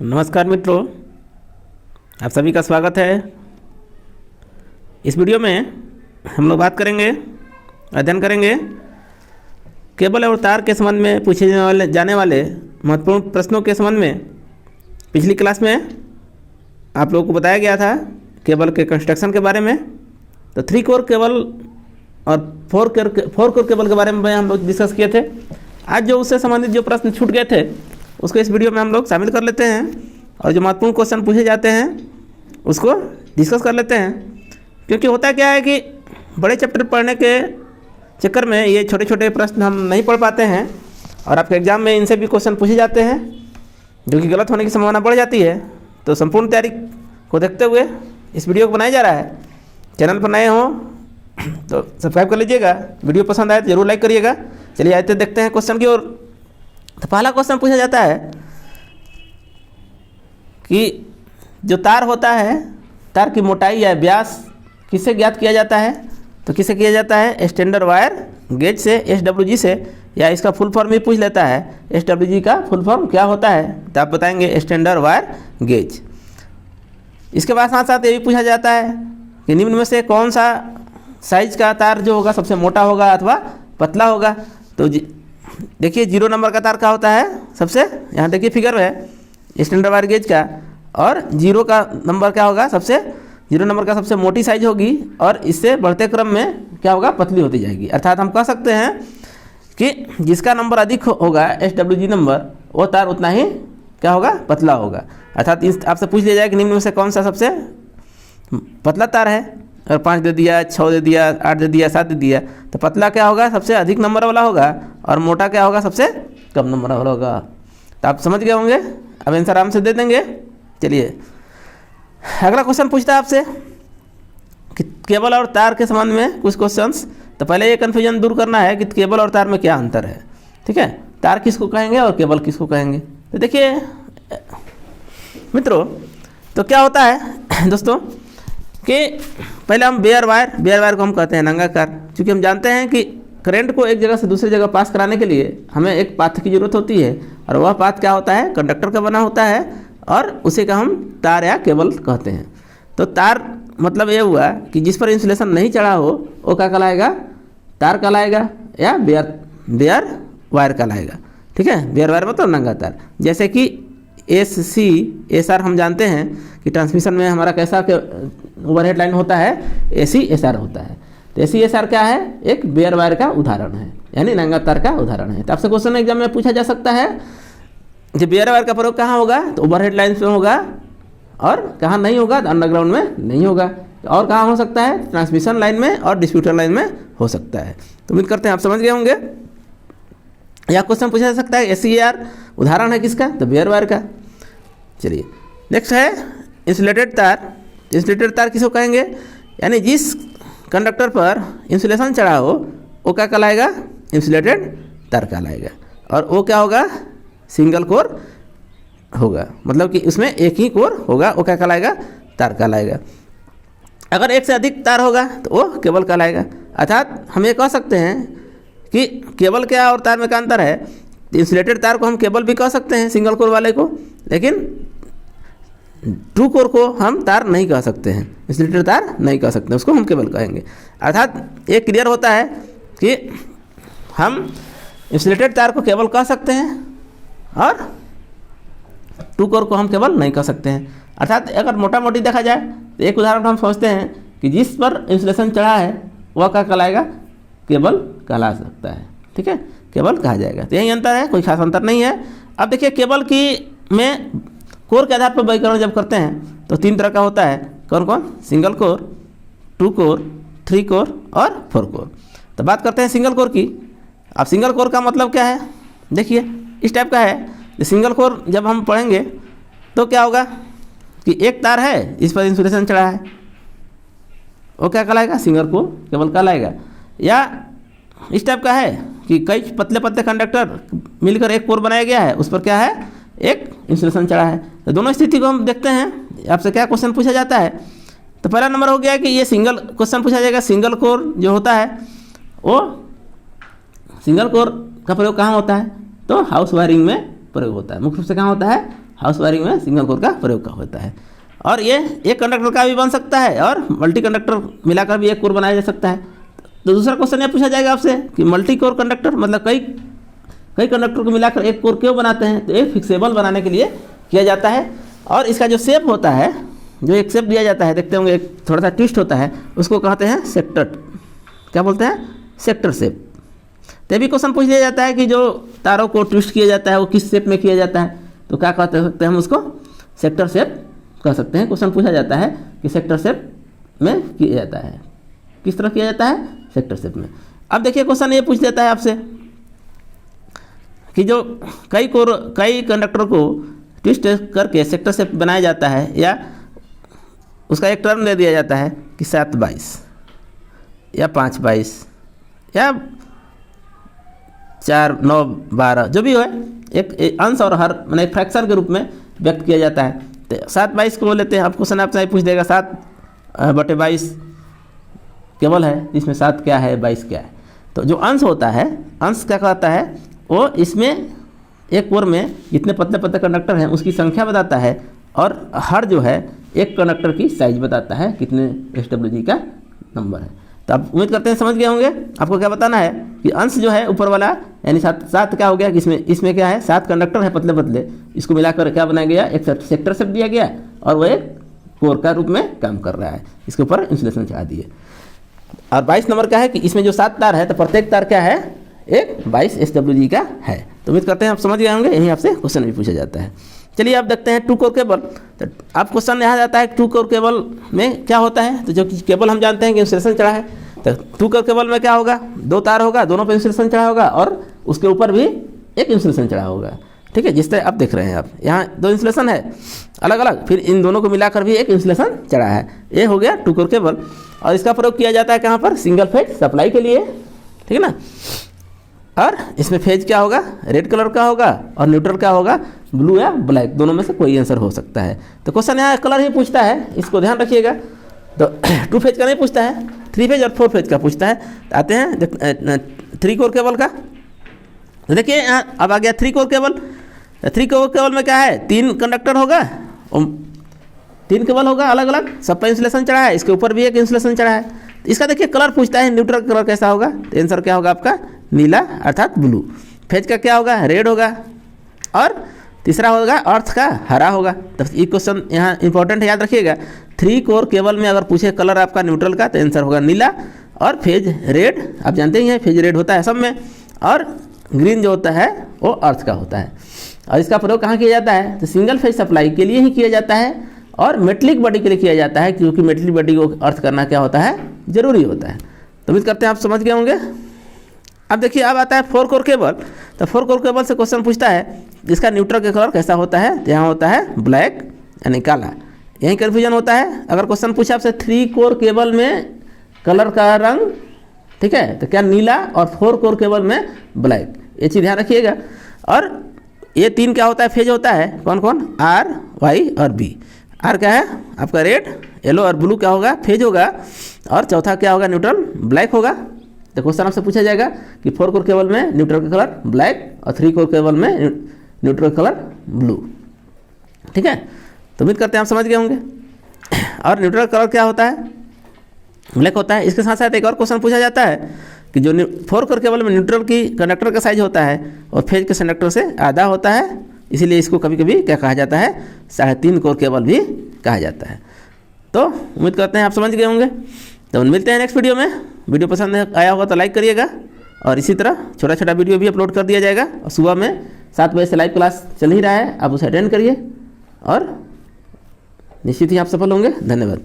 नमस्कार मित्रों, आप सभी का स्वागत है। इस वीडियो में हम लोग बात करेंगे, अध्ययन करेंगे केबल और तार के संबंध में पूछे जाने वाले महत्वपूर्ण प्रश्नों के संबंध में। पिछली क्लास में आप लोगों को बताया गया था केबल के कंस्ट्रक्शन के बारे में। तो 3 कोर केबल और 4 कोर केबल के बारे में हम लोग डिस्कस किए थे। आज जो उससे संबंधित जो प्रश्न छूट गए थे उसको इस वीडियो में हम लोग शामिल कर लेते हैं और जो महत्वपूर्ण क्वेश्चन पूछे जाते हैं उसको डिस्कस कर लेते हैं। क्योंकि होता क्या है कि बड़े चैप्टर पढ़ने के चक्कर में ये छोटे छोटे प्रश्न हम नहीं पढ़ पाते हैं और आपके एग्जाम में इनसे भी क्वेश्चन पूछे जाते हैं जो कि गलत होने की संभावना बढ़ जाती है। तो संपूर्ण तैयारी को देखते हुए इस वीडियो को बनाया जा रहा है। चैनल पर नए हों तो सब्सक्राइब कर लीजिएगा, वीडियो पसंद आए तो जरूर लाइक करिएगा। चलिए आते देखते हैं क्वेश्चन की ओर। तो पहला क्वेश्चन पूछा जाता है कि जो तार होता है, तार की मोटाई या व्यास किससे ज्ञात किया जाता है? तो किससे किया जाता है? स्टैंडर्ड वायर गेज से, SWG से, या इसका फुल फॉर्म भी पूछ लेता है। SWG का फुल फॉर्म क्या होता है? तो आप बताएंगे स्टैंडर्ड वायर गेज। इसके बाद साथ साथ ये भी पूछा जाता है कि निम्न में से कौन सा साइज का तार जो होगा सबसे मोटा होगा अथवा पतला होगा? तो देखिए 0 नंबर का तार क्या होता है सबसे, यहाँ देखिए फिगर है स्टैंडर्ड वायर गेज का, और 0 का नंबर क्या होगा सबसे, 0 नंबर का सबसे मोटी साइज होगी और इससे बढ़ते क्रम में क्या होगा, पतली होती जाएगी। अर्थात हम कह सकते हैं कि जिसका नंबर अधिक होगा SWG नंबर, वो तार उतना ही क्या होगा, पतला होगा। अर्थात आपसे पूछ लिया जाए कि निम्न में से कौन सा सबसे पतला तार है, और 5 दे दिया, 6 दे दिया, 8 दे दिया, 7 दे दिया, तो पतला क्या होगा, सबसे अधिक नंबर वाला होगा, और मोटा क्या होगा, सबसे कम नंबर वाला होगा। तो आप समझ गए होंगे, अब आंसर आराम से दे देंगे। चलिए अगला क्वेश्चन पूछता है आपसे कि केबल और तार के संबंध में कुछ क्वेश्चंस। तो पहले ये कन्फ्यूजन दूर करना है कि केबल और तार में क्या अंतर है। ठीक है, तार किसको कहेंगे और केबल किसको कहेंगे? तो देखिए मित्रों, तो क्या होता है दोस्तों कि पहले हम बेयर वायर को हम कहते हैं नंगाकार, क्योंकि हम जानते हैं कि करंट को एक जगह से दूसरी जगह पास कराने के लिए हमें एक पाथ की ज़रूरत होती है, और वह पाथ क्या होता है, कंडक्टर का बना होता है, और उसे का हम तार या केबल कहते हैं। तो तार मतलब ये हुआ कि जिस पर इंसुलेशन नहीं चढ़ा हो वो क्या कहलाएगा, तार कहलाएगा, या बेयर वायर कहलाएगा। ठीक है, बेयर वायर मतलब नंगा तार। जैसे कि SC SR हम जानते हैं कि ट्रांसमिशन में हमारा कैसा ओवरहेड लाइन होता है, AC SR होता है। तो AC SR क्या है, एक बेयर वायर का उदाहरण है, यानी नंगा तार का उदाहरण है। तो आपसे क्वेश्चन एग्जाम में पूछा जा सकता है कि बेयर वायर का प्रयोग कहाँ होगा, तो ओवरहेड लाइन में होगा, और कहाँ नहीं होगा, तो अंडरग्राउंड में नहीं होगा। और कहाँ हो सकता है, ट्रांसमिशन लाइन में और डिस्ट्रीब्यूटर लाइन में हो सकता है। तो उम्मीद करते हैं आप समझ गए होंगे। यह क्वेश्चन पूछा जा सकता है SCR उदाहरण है किसका, तो बेयर वायर का। चलिए नेक्स्ट है इंसुलेटेड तार। इंसुलेटेड तार किसको कहेंगे, यानी जिस कंडक्टर पर इंसुलेशन चढ़ा हो वो क्या कहलाएगा, इंसुलेटेड तार कहलाएगा। और वो क्या होगा, सिंगल कोर होगा, मतलब कि उसमें एक ही कोर होगा, वो क्या कहलाएगा, तार कहलाएगा। अगर एक से अधिक तार होगा तो वो केबल कहलाएगा। अर्थात हम ये कह सकते हैं कि केबल क्या और तार में क्या अंतर है। इंसुलेटेड तार को हम केबल भी कह सकते हैं, सिंगल कोर वाले को, लेकिन 2 कोर को हम तार नहीं कह सकते हैं, इंसुलेटेड तार नहीं कह सकते, उसको हम केबल कहेंगे। अर्थात ये क्लियर होता है कि हम इंसुलेटेड तार को केबल कह सकते हैं और 2 कोर को हम केबल नहीं कह सकते हैं। अर्थात अगर मोटा मोटी देखा जाए तो एक उदाहरण हम सोचते हैं कि जिस पर इंसुलेशन चढ़ा है वह क्या कहलाएगा, केबल कहला सकता है। ठीक है, केबल कहा जाएगा। तो यही अंतर है, कोई खास अंतर नहीं है। अब देखिए केबल की में कोर के आधार पर वर्गीकरण जब करते हैं तो 3 तरह का होता है। कौन कौन? सिंगल कोर, 2 कोर, 3 कोर और 4 कोर। तो बात करते हैं सिंगल कोर की। अब सिंगल कोर का मतलब क्या है, देखिए इस टाइप का है। सिंगल कोर जब हम पढ़ेंगे तो क्या होगा कि एक तार है, इस पर इंसुलेशन चढ़ा है, वो क्या कहलाएगा, सिंगल कोर केबल कहलाएगा। या इस टाइप का है कि कई पतले पतले कंडक्टर मिलकर एक कोर बनाया गया है, उस पर क्या है, एक इंसुलेशन चढ़ा है। तो दोनों स्थिति को हम देखते हैं। आपसे क्या क्वेश्चन पूछा जाता है, तो पहला नंबर हो गया कि ये सिंगल क्वेश्चन पूछा जाएगा। सिंगल कोर जो होता है वो सिंगल कोर का प्रयोग कहाँ होता है, तो हाउस वायरिंग में प्रयोग होता है। मुख्य रूप से कहाँ होता है, हाउस वायरिंग में सिंगल कोर का प्रयोग का होता है। और ये एक कंडक्टर का भी बन सकता है और मल्टी कंडक्टर मिलाकर भी एक कोर बनाया जा सकता है। तो दूसरा क्वेश्चन यह पूछा जाएगा आपसे कि मल्टी कोर कंडक्टर मतलब कई कंडक्टर को मिलाकर एक कोर क्यों बनाते हैं? तो एक फिक्सेबल बनाने के लिए किया जाता है। और इसका जो शेप होता है, जो एक शेप दिया जाता है, देखते होंगे एक थोड़ा सा ट्विस्ट होता है, उसको कहते हैं सेक्टर। क्या बोलते हैं? Sector shape. तो भी क्वेश्चन पूछ लिया जाता है कि जो तारों को ट्विस्ट किया जाता है वो किस शेप में किया जाता है? तो क्या कहते सकते हैं हम उसको? सेक्टर शेप कह सकते हैं। क्वेश्चन पूछा जाता है कि सेक्टर शेप में किया जाता है, किस तरह किया जाता है? सेक्टर शेप में। अब देखिए क्वेश्चन ये पूछ देता है आपसे कि जो कई कंडक्टर को ट्विस्ट करके सेक्टर शेप बनाया जाता है, या उसका एक टर्म दे दिया जाता है कि 7/22 या 5/22 या 4/9/12 जो भी हो, एक अंश और हर मैंने फ्रैक्शन के रूप में व्यक्त किया जाता है। तो 7/22 को लेते हैं। अब क्वेश्चन आपसे पूछ देगा 7/22 केवल है, इसमें 7 क्या है, 22 क्या है? तो जो अंश होता है, अंश क्या कहता है? वो इसमें एक कोर में जितने पतले पतले कंडक्टर हैं उसकी संख्या बताता है, और हर जो है एक कंडक्टर की साइज बताता है, कितने SWG का नंबर है। तो आप उम्मीद करते हैं समझ गए होंगे। आपको क्या बताना है कि अंश जो है ऊपर वाला यानी 7 क्या हो गया कि इसमें क्या है? 7 कंडक्टर है पतले पतले, इसको मिलाकर क्या बनाया गया? एक सेक्टर शेप दिया गया और वो एक कोर का रूप में काम कर रहा है। इसके ऊपर इंसुलेशन चढ़ा दिए। और 22 नंबर क्या है कि इसमें जो 7 तार है तो प्रत्येक तार क्या है? एक 22 SWG का है। तो उम्मीद करते हैं आप समझ गए होंगे। यहीं आपसे क्वेश्चन भी पूछा जाता है। चलिए आप देखते हैं 2 कोर केबल। तो आप क्वेश्चन यहाँ जाता है 2 कोर केबल में क्या होता है? तो जो केबल हम जानते हैं कि इंसुलेशन चढ़ा है, तो 2 कोर केबल में क्या होगा? 2 तार होगा, दोनों पे इंसुलेशन चढ़ा होगा और उसके ऊपर भी एक इंसुलेशन चढ़ा होगा। ठीक है, जिस तरह आप देख रहे हैं, आप यहाँ 2 इंसुलेशन है अलग अलग, फिर इन दोनों को मिलाकर भी एक इंसुलेशन चढ़ा है। ये हो गया 2 कोर केबल। और इसका प्रयोग किया जाता है कहाँ पर? सिंगल फेज सप्लाई के लिए। ठीक है ना। और इसमें फेज क्या होगा? रेड कलर का होगा, और न्यूट्रल क्या होगा? ब्लू या ब्लैक, दोनों में से कोई आंसर हो सकता है। तो क्वेश्चन यहाँ कलर ही पूछता है, इसको ध्यान रखिएगा। तो 2 फेज का नहीं पूछता है, 3 फेज और 4 फेज का पूछता है। आते हैं 3 कोर केबल का। तो देखिए यहाँ अब आ गया 3 कोर केबल। 3 कोर केबल में क्या है? 3 कंडक्टर होगा, 3 केबल होगा अलग अलग, सब पर इंसुलेशन चढ़ा है, इसके ऊपर भी एक इंसुलेशन चढ़ा है। इसका देखिए कलर पूछता है, न्यूट्रल कलर कैसा होगा? तो आंसर क्या होगा आपका? नीला अर्थात ब्लू। फेज का क्या होगा? रेड होगा। और तीसरा होगा अर्थ का हरा होगा। तो ये क्वेश्चन यहाँ इंपॉर्टेंट है, याद रखिएगा। 3 कोर केबल में अगर पूछे कलर आपका न्यूट्रल का तो आंसर होगा नीला, और फेज रेड आप जानते ही हैं, फेज रेड होता है सब में, और ग्रीन जो होता है वो अर्थ का होता है। और इसका प्रयोग कहाँ किया जाता है? तो सिंगल फेज सप्लाई के लिए ही किया जाता है, और मेटलिक बॉडी के लिए किया जाता है, क्योंकि मेटलिक बॉडी को अर्थ करना क्या होता है? जरूरी होता है। तो उम्मीद करते हैं आप समझ गए होंगे। अब देखिए अब आता है 4 कोर केबल। तो 4 कोर केबल से क्वेश्चन पूछता है इसका न्यूट्रल का कलर कैसा होता है? तो यहाँ होता है ब्लैक यानी काला। यही कन्फ्यूजन होता है। अगर क्वेश्चन पूछा आपसे 3 कोर केबल में कलर का रंग, ठीक है, तो क्या नीला, और 4 कोर केबल में ब्लैक, ये चीज़ ध्यान रखिएगा। और ये 3 क्या होता है? फेज होता है। कौन कौन? R, Y और B। R क्या है आपका? रेड, येलो और ब्लू क्या होगा? फेज होगा। और चौथा क्या होगा? न्यूट्रल ब्लैक होगा। तो क्वेश्चन आपसे पूछा जाएगा कि 4 कोर केबल में न्यूट्रल का कलर ब्लैक और 3 कोर केबल में न्यूट्रल कलर ब्लू। ठीक है, तो उम्मीद करते हैं आप समझ गए होंगे। और न्यूट्रल कलर क्या होता है? ब्लैक होता है। इसके साथ साथ एक और क्वेश्चन पूछा जाता है कि जो 4 कोर केबल में न्यूट्रल की कंडक्टर का साइज होता है और फेज के कंडक्टर से आधा होता है, इसीलिए इसको कभी कभी क्या कहा जाता है? 3.5 कोर केबल भी कहा जाता है। तो उम्मीद करते हैं आप समझ गए होंगे। तो मिलते हैं नेक्स्ट वीडियो में। वीडियो पसंद आया होगा तो लाइक करिएगा, और इसी तरह छोटा छोटा वीडियो भी अपलोड कर दिया जाएगा। और सुबह में 7 बजे से लाइव क्लास चल ही रहा है, आप उसे अटेंड करिए और निश्चित ही आप सफल होंगे। धन्यवाद।